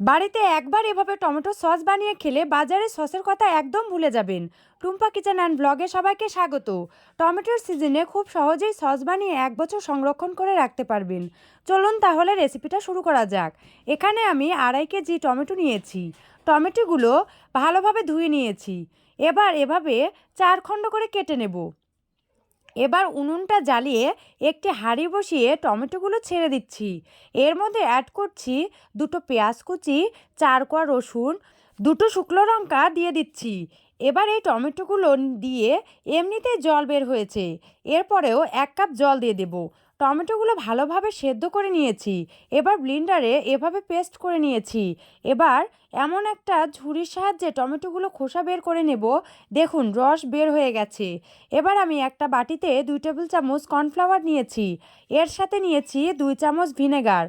বাড়িতে একবার এভাবে টমেটো সস বানিয়ে খেলে বাজারে সসের কথা একদম ভুলে যাবেন। টুম্পা কিচেন অ্যান্ড ব্লগে সবাইকে স্বাগত। টমেটোর সিজনে খুব সহজেই সস বানিয়ে 1 বছর সংরক্ষণ করে রাখতে পারবেন। চলুন তাহলে রেসিপিটা শুরু করা যাক। এখানে আমি 2.5 কেজি টমেটো নিয়েছি। টমেটোগুলো ভালোভাবে ধুয়ে নিয়েছি। এবার এভাবে 4 খণ্ড করে কেটে নেব। এবার উনুনটা জ্বালিয়ে একটি হাঁড়ি বসিয়ে টমেটোগুলো ছেড়ে দিচ্ছি। এর মধ্যে অ্যাড করছি 2টো পেঁয়াজ কুচি, 4 কোয়া রসুন, 2টো শুকনো লঙ্কা দিয়ে দিচ্ছি। এবার এই টমেটোগুলো দিয়ে এমনিতেই জল বের হয়েছে, এরপরেও 1 কাপ জল দিয়ে দেব। টমেটোগুলো ভালোভাবে সেদ্ধ করে নিয়েছি। এবার ব্লেন্ডারে এভাবে পেস্ট করে নিয়েছি। এবার এমন একটা ঝুড়ির সাহায্যে টমেটোগুলো খোসা বের করে নেব। দেখুন রস বের হয়ে গেছে। এবার আমি একটা বাটিতে 2 টেবিল চামচ কর্নফ্লাওয়ার নিয়েছি। এর সাথে নিয়েছি 2 চামচ ভিনেগার।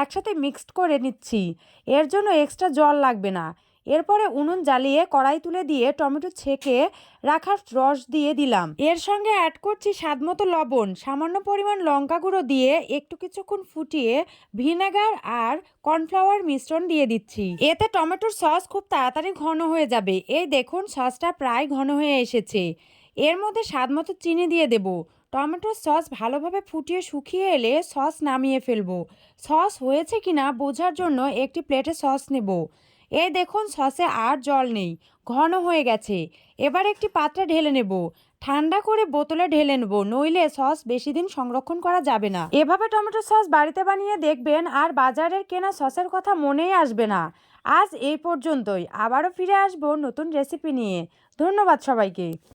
একসাথে মিক্সড করে নিচ্ছি। এর জন্য এক্সট্রা জল লাগবে না। এরপরে উনুন জ্বালিয়ে কড়াই তুলে দিয়ে টমেটো ছেঁকে রাখার রস দিয়ে দিলাম। এর সঙ্গে অ্যাড করছি স্বাদমতো লবণ, সামান্য পরিমাণ লঙ্কা গুঁড়ো দিয়ে একটু কিছুক্ষণ ফুটিয়ে ভিনেগার আর কর্নফ্লাওয়ার মিশ্রণ দিয়ে দিচ্ছি। এতে টমেটোর সস খুব তাড়াতাড়ি ঘন হয়ে যাবে। এই দেখুন সসটা প্রায় ঘন হয়ে এসেছে। এর মধ্যে স্বাদমতো চিনি দিয়ে দেব। টমেটোর সস ভালোভাবে ফুটিয়ে শুকিয়ে এলে সস নামিয়ে ফেলবো। সস হয়েছে কিনা বোঝার জন্য একটি প্লেটে সস নেব। এই দেখুন সসে আর জল নেই, ঘন হয়ে গেছে। এবার একটি পাত্রে ঢেলে নেব। ঠান্ডা করে বোতলে ঢেলে নেব, নইলে সস বেশি দিন সংরক্ষণ করা যাবে না। এভাবে টমেটো সস বাড়িতে বানিয়ে দেখবেন আর বাজারের কেনা সসের কথা মনেই আসবে না। আজ এই পর্যন্তই। আবারও ফিরে আসবো নতুন রেসিপি নিয়ে। ধন্যবাদ সবাইকে।